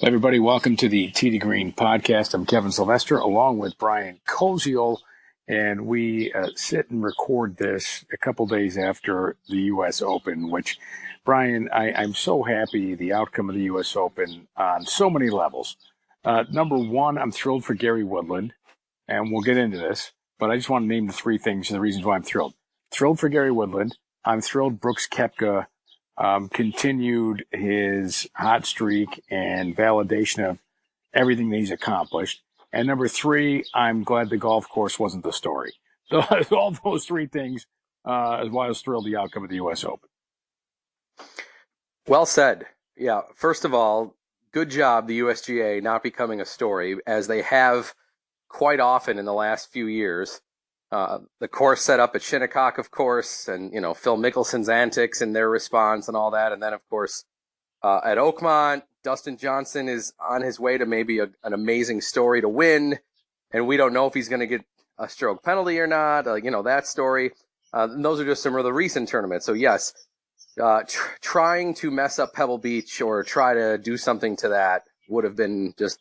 Hello, everybody. Welcome to the Tee to Green podcast. I'm Kevin Sylvester, along with Brian Koziol, and we sit and record this a couple days after the U.S. Open, which, Brian, I'm so happy the outcome of the U.S. Open on so many levels. Number one, I'm thrilled for Gary Woodland, and we'll get into this, but I just want to name the three things, the reasons why I'm thrilled. Thrilled for Gary Woodland. I'm thrilled Brooks Koepka continued his hot streak and validation of everything that he's accomplished. And number three, I'm glad the golf course wasn't the story. So all those three things is why I was thrilled the outcome of the U.S. Open. Well said. Yeah, first of all, good job, the USGA, not becoming a story, as they have quite often in the last few years. The course set up at Shinnecock, of course, and, Phil Mickelson's antics and their response and all that. And then, of course, at Oakmont, Dustin Johnson is on his way to maybe an amazing story to win. And we don't know if he's going to get a stroke penalty or not, that story. And those are just some of the recent tournaments. So, yes, trying to mess up Pebble Beach or try to do something to that would have been just,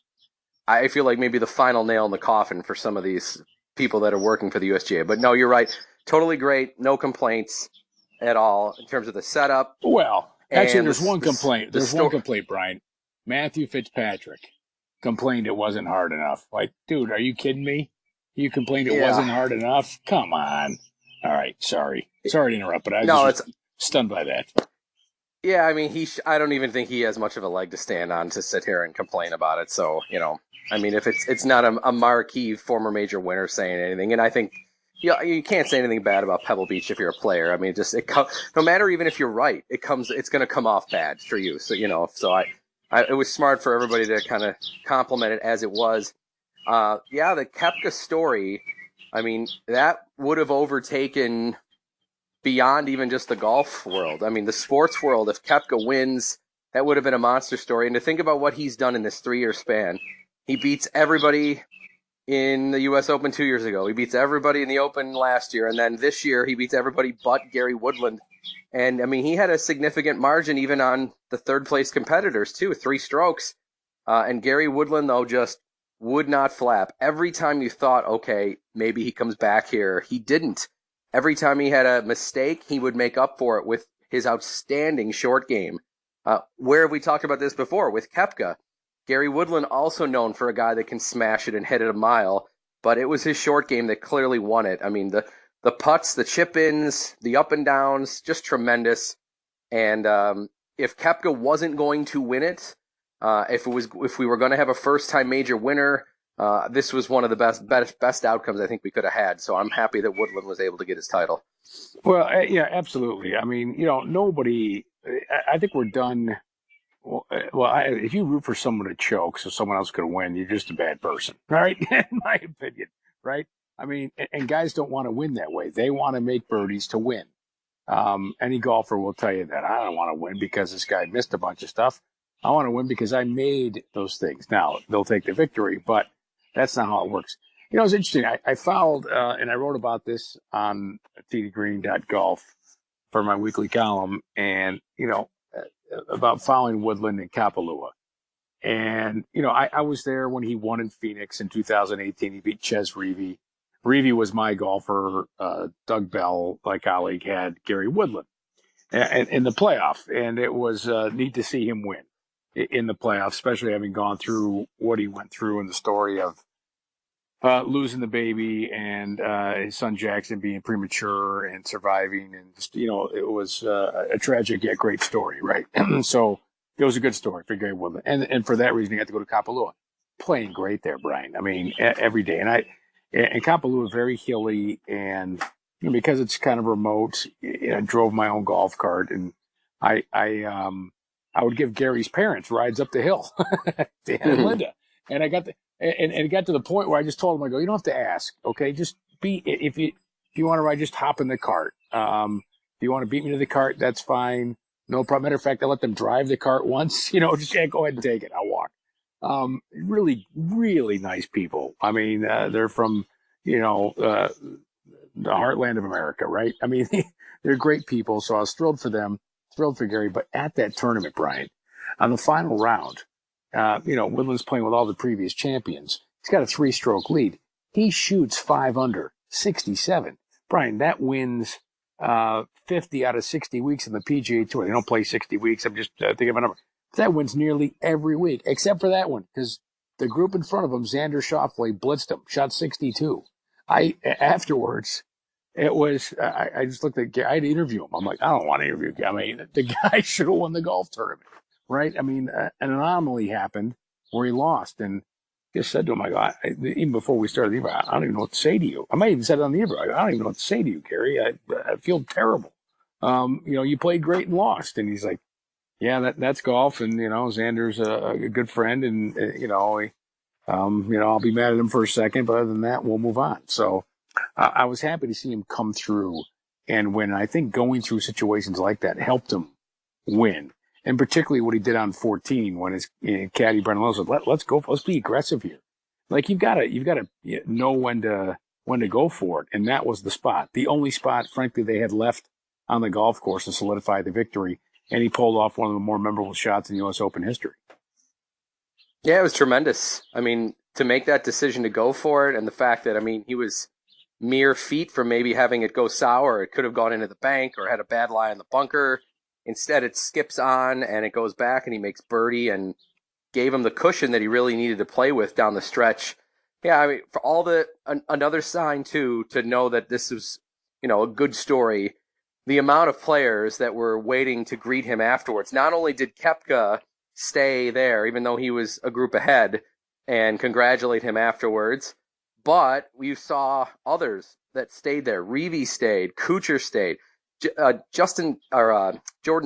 I feel like maybe the final nail in the coffin for some of these people that are working for the USGA. But no, you're right. Totally great. No complaints at all in terms of the setup. Well, actually, there's one complaint. There's one complaint, Brian. Matthew Fitzpatrick complained it wasn't hard enough. Like, dude, are you kidding me? You complained it wasn't hard enough? Come on. All right. Sorry to interrupt, but I was stunned by that. Yeah, I mean, I don't even think he has much of a leg to stand on to sit here and complain about it. So, I mean, if it's not a marquee former major winner saying anything, and I think you can't say anything bad about Pebble Beach if you're a player. I mean, no matter even if you're right, it's going to come off bad for you. So it was smart for everybody to kind of compliment it as it was. The Koepka story, I mean, that would have overtaken beyond even just the golf world. I mean, the sports world. If Koepka wins, that would have been a monster story. And to think about what he's done in this 3-year span. He beats everybody in the U.S. Open 2 years ago. He beats everybody in the Open last year. And then this year, he beats everybody but Gary Woodland. And, I mean, he had a significant margin even on the third-place competitors, too, 3 strokes. And Gary Woodland, though, just would not flap. Every time you thought, okay, maybe he comes back here, he didn't. Every time he had a mistake, he would make up for it with his outstanding short game. Where have we talked about this before? With Koepka. Gary Woodland, also known for a guy that can smash it and hit it a mile, but it was his short game that clearly won it. I mean, the putts, the chip-ins, the up and downs, just tremendous. And if Koepka wasn't going to win it, if we were going to have a first-time major winner, this was one of the best outcomes I think we could have had. So I'm happy that Woodland was able to get his title. Well, yeah, absolutely. I mean, nobody. I think we're done. If you root for someone to choke so someone else could win, you're just a bad person, right? In my opinion, right? I mean, and guys don't want to win that way. They want to make birdies to win. Any golfer will tell you that. I don't want to win because this guy missed a bunch of stuff. I want to win because I made those things. Now, they'll take the victory, but that's not how it works. It's interesting. I followed, and I wrote about this on tdgreen.golf for my weekly column, and, about following Woodland and Kapalua. And, I was there when he won in Phoenix in 2018. He beat Ches Reavie. Reavie was my golfer. Doug Bell, my colleague, had Gary Woodland in the playoff. And it was neat to see him win in the playoff, especially having gone through what he went through in the story of losing the baby and his son Jackson being premature and surviving. And just, it was a tragic yet great story, right? So it was a good story for Gary Woodland. And for that reason, he got to go to Kapalua. Playing great there, Brian. I mean, every day. And Kapalua, very hilly. And because it's kind of remote, I drove my own golf cart. And I would give Gary's parents rides up the hill, Dan and Linda. And and it got to the point where I just told him, I go, you don't have to ask, okay? Just if you want to ride, just hop in the cart. If you want to beat me to the cart, that's fine. No problem. Matter of fact, I let them drive the cart once, just go ahead and take it. I'll walk. Really, really nice people. I mean, they're from, the heartland of America, right? I mean, they're great people. So I was thrilled for them, thrilled for Gary. But at that tournament, Brian, on the final round, Woodland's playing with all the previous champions. He's got a 3-stroke lead. He shoots 5 under, 67. Brian, that wins 50 out of 60 weeks in the PGA Tour. They don't play 60 weeks. I'm just thinking of a number. That wins nearly every week, except for that one, because the group in front of him, Xander Schauffele, blitzed him, shot 62. Afterwards, it was, I just looked at, I had to interview him. I'm like, I don't want to interview him. I mean, the guy should have won the golf tournament, right? I mean, an anomaly happened where he lost. And just said to him, even before we started the interview, I don't even know what to say to you. I might even said it on the interview, I don't even know what to say to you, Gary. I feel terrible. You played great and lost. And he's like, yeah, that's golf. And, Xander's a good friend. And, I'll be mad at him for a second, but other than that, we'll move on. So I was happy to see him come through and win. And I think going through situations like that helped him win. And particularly what he did on 14 when his caddy Brendan Lowe said, let's go, let's be aggressive here. Like you've got to know when to go for it. And that was the spot. The only spot, frankly, they had left on the golf course to solidify the victory. And he pulled off one of the more memorable shots in U.S. Open history. Yeah, it was tremendous. I mean, to make that decision to go for it, and the fact that, he was mere feet from maybe having it go sour. It could have gone into the bank or had a bad lie in the bunker. Instead, it skips on and it goes back and he makes birdie and gave him the cushion that he really needed to play with down the stretch. Yeah, for all another sign, too, to know that this was, a good story. The amount of players that were waiting to greet him afterwards. Not only did Koepka stay there, even though he was a group ahead, and congratulate him afterwards, but we saw others that stayed there. Reeve stayed, Kuchar stayed, Jordan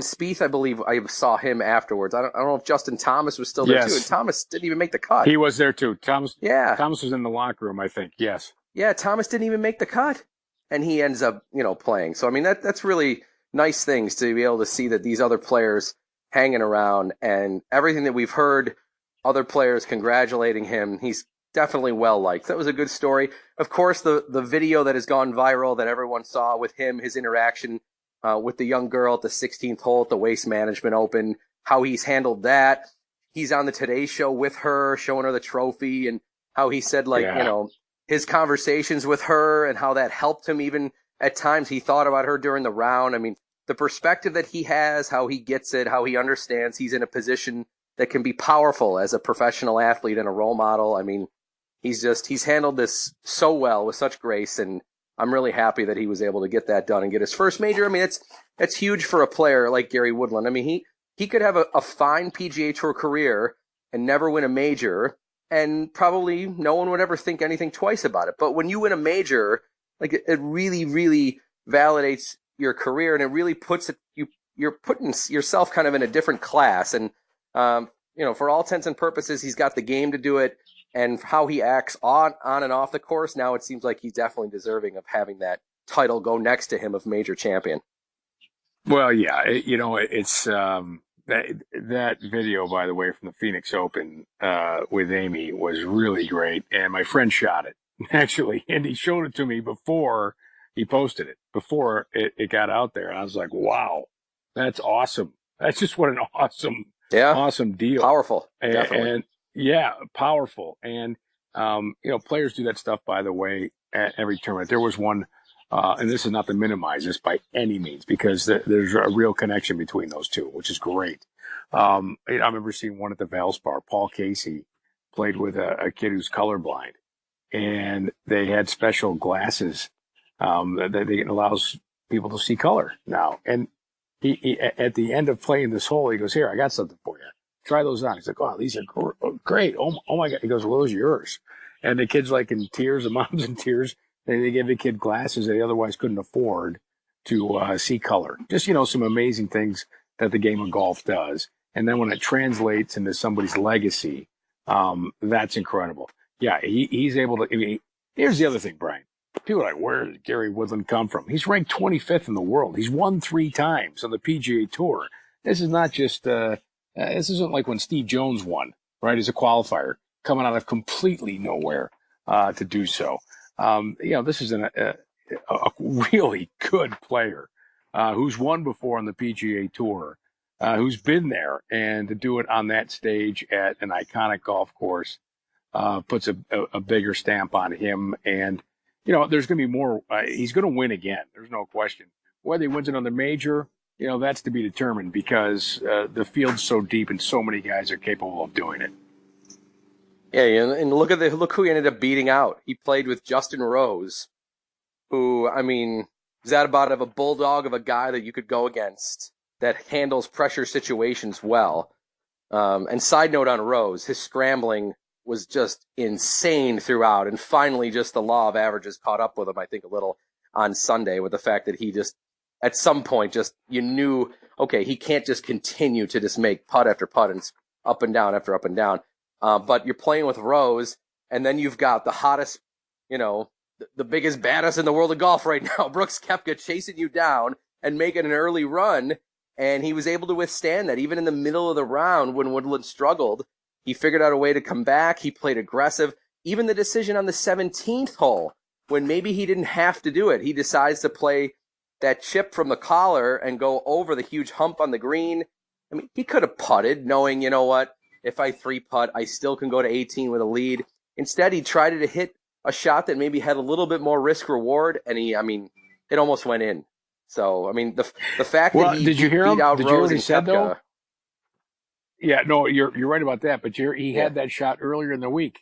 Spieth, I believe I saw him afterwards. I don't know if Justin Thomas was still there too, and Thomas didn't even make the cut. He was there too. Thomas was in the locker room, I think. Yes. Yeah, Thomas didn't even make the cut, and he ends up, playing. So that's really nice things to be able to see that these other players hanging around, and everything that we've heard, other players congratulating him. He's definitely well liked. That was a good story. Of course, the video that has gone viral that everyone saw with him, his interaction with the young girl at the 16th hole at the Waste Management Open, how he's handled that. He's on the Today Show with her, showing her the trophy, and how he said, his conversations with her and how that helped him. Even at times he thought about her during the round. The perspective that he has, how he gets it, how he understands he's in a position that can be powerful as a professional athlete and a role model. He's handled this so well with such grace, and I'm really happy that he was able to get that done and get his first major. It's huge for a player like Gary Woodland. He could have a fine PGA Tour career and never win a major, and probably no one would ever think anything twice about it. But when you win a major, it really, really validates your career, and it really puts it, you're putting yourself kind of in a different class. And, for all intents and purposes, he's got the game to do it, and how he acts on and off the course. Now it seems like he's definitely deserving of having that title go next to him of major champion. Well, yeah, it's, that video, by the way, from the Phoenix Open, with Amy was really great. And my friend shot it actually, and he showed it to me before he posted it, before it got out there. And I was like, wow, that's awesome. That's just what an awesome deal. Powerful. Definitely. And yeah, powerful. And, players do that stuff, by the way, at every tournament. There was one, and this is not to minimize this by any means, because there's a real connection between those two, which is great. I remember seeing one at the Valspar. Paul Casey played with a kid who's colorblind, and they had special glasses that allows people to see color now. And he at the end of playing this hole, he goes, "Here, I got something for you. Try those on." He's like, "Oh, these are great. Oh my God." He goes, "Well, those are yours." And the kid's like in tears, the mom's in tears. They gave the kid glasses that he otherwise couldn't afford to see color. Just, some amazing things that the game of golf does. And then when it translates into somebody's legacy, that's incredible. Yeah, he's able to. Here's the other thing, Brian. People are like, where did Gary Woodland come from? He's ranked 25th in the world. He's won 3 times on the PGA Tour. This is not just, this isn't like when Steve Jones won, right, as a qualifier, coming out of completely nowhere to do so. This is a really good player who's won before on the PGA Tour. who's been there, and to do it on that stage at an iconic golf course puts a bigger stamp on him. And, there's going to be more. He's going to win again. There's no question. Whether he wins another major, that's to be determined because the field's so deep and so many guys are capable of doing it. Yeah, and look who he ended up beating out. He played with Justin Rose, who, I mean, is that about of a bulldog of a guy that you could go against that handles pressure situations well. And side note on Rose, his scrambling was just insane throughout, and finally just the law of averages caught up with him, I think, a little on Sunday with the fact that he just, at some point, just, you knew, okay, he can't just continue to just make putt after putt and up and down after up and down. But you're playing with Rose, and then you've got the hottest, the biggest badass in the world of golf right now, Brooks Koepka, chasing you down and making an early run. And he was able to withstand that. Even in the middle of the round when Woodland struggled, he figured out a way to come back. He played aggressive. Even the decision on the 17th hole, when maybe he didn't have to do it, he decides to play that chip from the collar and go over the huge hump on the green. I mean, he could have putted knowing, you know what, if I 3-putt, I still can go to 18 with a lead. Instead, he tried to hit a shot that maybe had a little bit more risk reward, and it almost went in. So, I mean, the fact that he did you hear beat him? out Did you hear Rose what he and said, Koepka. though? Yeah, no, you're right about that. But he had that shot earlier in the week.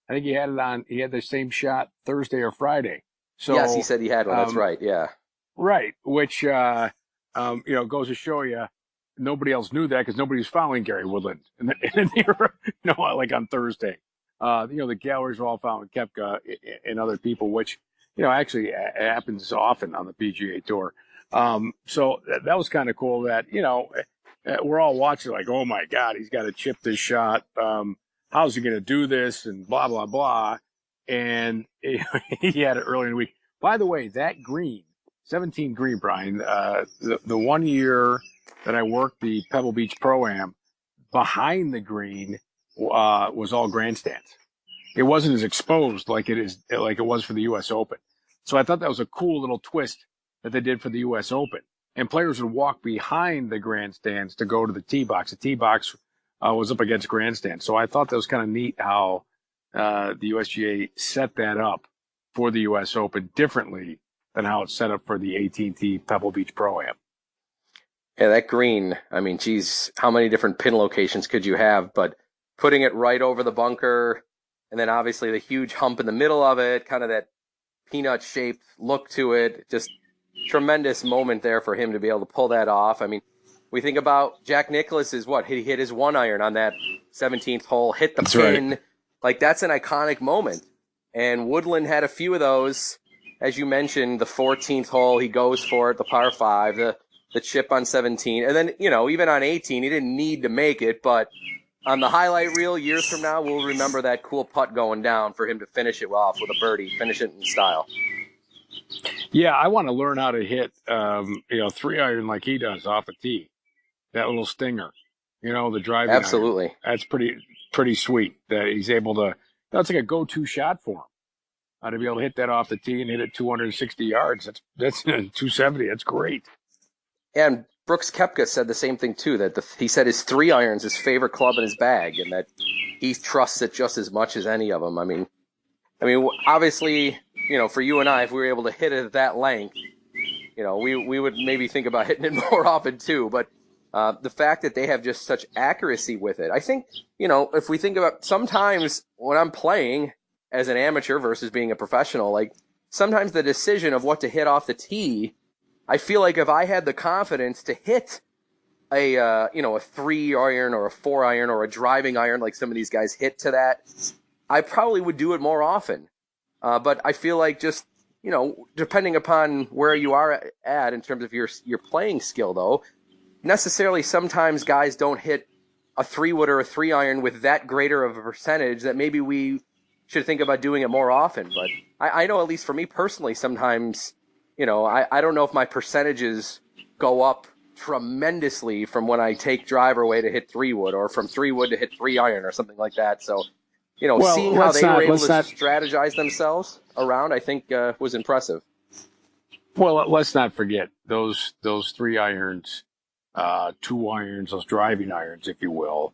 I think he had it on. He had the same shot Thursday or Friday. So Yes, he said he had one. That's right. Yeah. Right, which goes to show you nobody else knew that because nobody was following Gary Woodland, like on Thursday. The galleries were all following Koepka and other people, which actually happens often on the PGA Tour. So that was kind of cool. That we're all watching like, oh my God, he's got to chip this shot. How's he going to do this? And blah blah blah. And he had it early in the week. By the way, that green. 17 green, Brian. The 1 year that I worked the Pebble Beach Pro-Am, behind the green was all grandstands. It wasn't as exposed like it was for the U.S. Open. So I thought that was a cool little twist that they did for the U.S. Open. And players would walk behind the grandstands to go to the tee box. The tee box was up against grandstands. So I thought that was kind of neat how the USGA set that up for the U.S. Open differently than how it's set up for the AT&T Pebble Beach Pro-Am. Yeah, that green, I mean, geez, how many different pin locations could you have? But putting it right over the bunker, and then obviously the huge hump in the middle of it, kind of that peanut-shaped look to it, just tremendous moment there for him to be able to pull that off. I mean, we think about Jack Nicklaus's he hit his 1-iron on that 17th hole, hit the pin. Right. Like, that's an iconic moment. And Woodland had a few of those. As you mentioned, the 14th hole, he goes for it, the par 5, the chip on 17. And then, even on 18, he didn't need to make it, but on the highlight reel years from now, we'll remember that cool putt going down for him to finish it off with a birdie, finish it in style. Yeah, I want to learn how to hit, 3-iron like he does off the tee. That little stinger, the driving Absolutely. Iron. That's pretty sweet that he's able to, that's like a go-to shot for him. To be able to hit that off the tee and hit it 260 yards, that's 270. That's great. And Brooks Koepka said the same thing too. That he said his 3-iron's his favorite club in his bag, and that he trusts it just as much as any of them. I mean, obviously, for you and I, if we were able to hit it at that length, we would maybe think about hitting it more often too. But the fact that they have just such accuracy with it, I think, if we think about sometimes when I'm playing as an amateur versus being a professional, like sometimes the decision of what to hit off the tee, I feel like if I had the confidence to hit a 3-iron or a 4-iron or a driving iron like some of these guys hit to that, I probably would do it more often. But I feel like just, depending upon where you are at in terms of your playing skill, though, necessarily sometimes guys don't hit a 3-wood or a 3-iron with that greater of a percentage that maybe we should think about doing it more often. But I know, at least for me personally, sometimes, I don't know if my percentages go up tremendously from when I take driver away to hit 3-wood or from 3-wood to hit 3-iron or something like that. So, seeing how they were able to strategize themselves around, I think was impressive. Well, let's not forget those 3-irons two irons, those driving irons, if you will.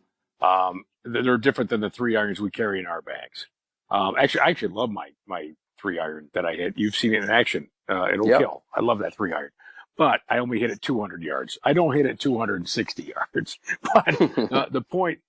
They're different than the three irons we carry in our bags. Actually, I actually love my three iron that I hit. You've seen it in action. It'll Yep. kill. I love that three iron. But I only hit it 200 yards. I don't hit it 260 yards. But the point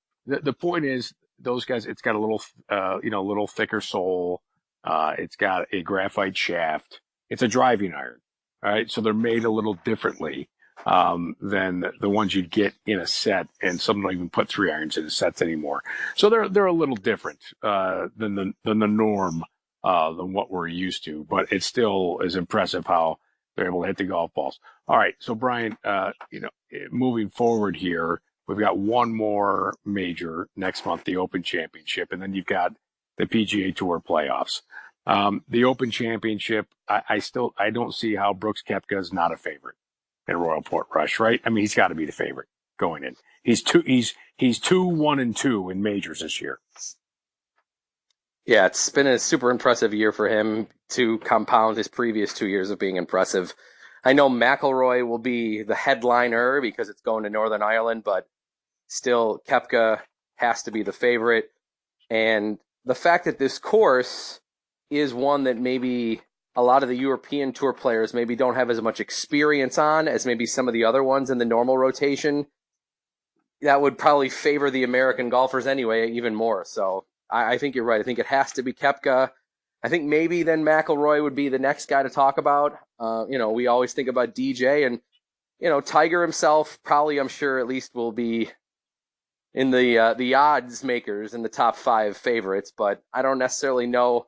is, those guys. It's got a little, little thicker sole. It's got a graphite shaft. It's a driving iron. All right, so they're made a little differently than the ones you'd get in a set, and some don't even put three irons in sets anymore. So they're a little different than the norm than what we're used to, but it still is impressive how they're able to hit the golf balls. All right, so Brian, moving forward here, we've got one more major next month, the Open Championship, and then you've got the PGA Tour playoffs. The Open Championship, I don't see how Brooks Koepka is not a favorite in Royal Portrush, right? I mean, he's got to be the favorite going in. He's 2-1-2 in majors this year. Yeah, it's been a super impressive year for him to compound his previous 2 years of being impressive. I know McIlroy will be the headliner because it's going to Northern Ireland, but still Koepka has to be the favorite. And the fact that this course is one that maybe a lot of the European Tour players maybe don't have as much experience on as maybe some of the other ones in the normal rotation, that would probably favor the American golfers anyway, even more. So I think you're right. I think it has to be Koepka. I think maybe then McIlroy would be the next guy to talk about. We always think about DJ, and Tiger himself probably, I'm sure, at least will be in the odds makers in the top 5 favorites, but I don't necessarily know.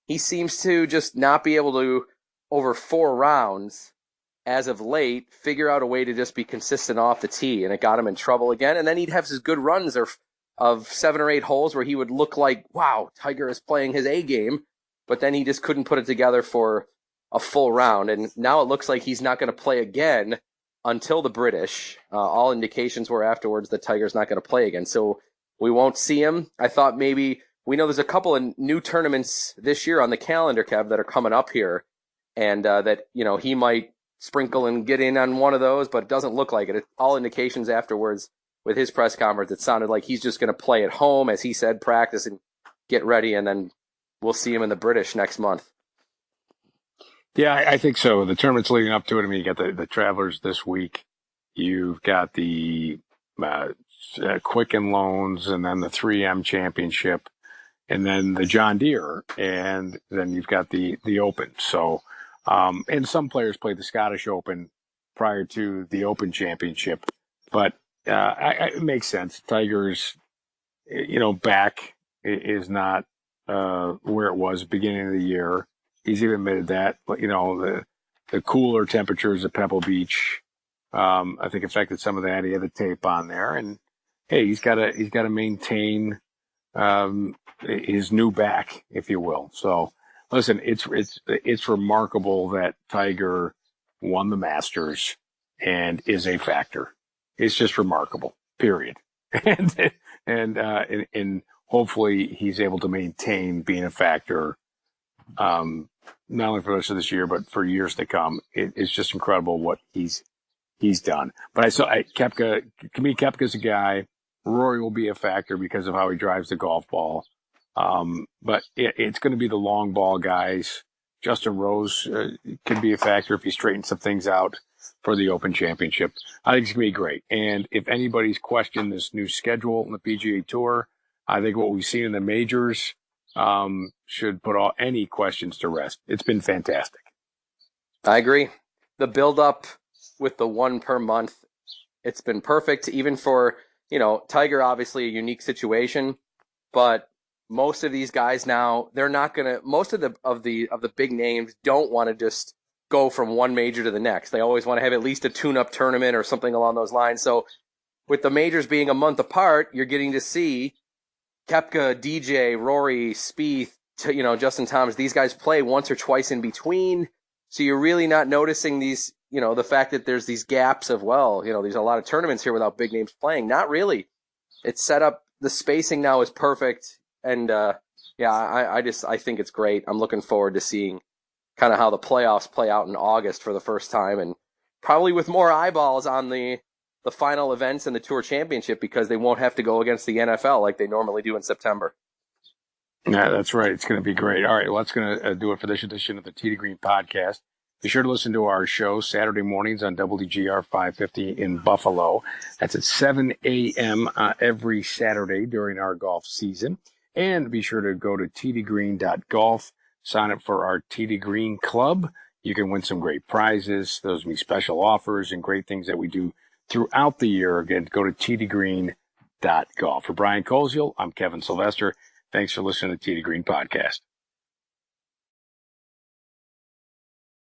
He seems to just not be able to, over 4 rounds as of late, figure out a way to just be consistent off the tee, and it got him in trouble again. And then he'd have his good runs of 7 or 8 holes where he would look like, wow, Tiger is playing his A game, but then he just couldn't put it together for a full round. And now it looks like he's not going to play again until the British. All indications were afterwards that Tiger's not going to play again. So we won't see him. I thought maybe, we know there's a couple of new tournaments this year on the calendar, Kev, that are coming up here, and that he might sprinkle and get in on one of those, but it doesn't look like it. All indications afterwards with his press conference, it sounded like he's just going to play at home, as he said, practice and get ready, and then we'll see him in the British next month. Yeah, I think so. The tournaments leading up to it, I mean, you got the Travelers this week. You've got the Quicken Loans, and then the 3M Championship, and then the John Deere, and then you've got the Open. So, and some players play the Scottish Open prior to the Open Championship, but it makes sense. Tiger's, back is not where it was beginning of the year. He's even admitted that. But the cooler temperatures at Pebble Beach, I think affected some of that. He had the tape on there, and hey, he's got to maintain his new back, if you will. So, listen, it's remarkable that Tiger won the Masters and is a factor. It's just remarkable, period. And hopefully he's able to maintain being a factor, not only for the rest of this year, but for years to come. It's just incredible what he's done. But Koepka, to me, Koepka's a guy. Rory will be a factor because of how he drives the golf ball. But it's going to be the long ball guys. Justin Rose could be a factor if he straightens some things out for the Open Championship. I think it's going to be great. And if anybody's questioned this new schedule in the PGA Tour, I think what we've seen in the majors should put any questions to rest. It's been fantastic. I agree. The build-up with the one per month, it's been perfect, even for, Tiger, obviously a unique situation, but most of these guys now, they're not going to, most of the big names don't want to just go from one major to the next. They always want to have at least a tune-up tournament or something along those lines. So with the majors being a month apart, you're getting to see Koepka, DJ, Rory, Spieth, Justin Thomas, these guys play once or twice in between. So you're really not noticing these, the fact that there's these gaps of, there's a lot of tournaments here without big names playing. Not really. It's set up. The spacing now is perfect. And, I think it's great. I'm looking forward to seeing kind of how the playoffs play out in August for the first time, and probably with more eyeballs on the the final events in the Tour Championship because they won't have to go against the NFL like they normally do in September. Yeah, that's right. It's going to be great. All right, well, that's going to do it for this edition of the Tee to Green podcast. Be sure to listen to our show Saturday mornings on WDGR 550 in Buffalo. That's at 7 a.m. Every Saturday during our golf season. And be sure to go to teetogreen.golf, sign up for our Tee to Green Club. You can win some great prizes. Those will be special offers and great things that we do throughout the year. Again, go to teetogreen.golf. For Brian Koziol, I'm Kevin Sylvester. Thanks for listening to the Tee to Green podcast.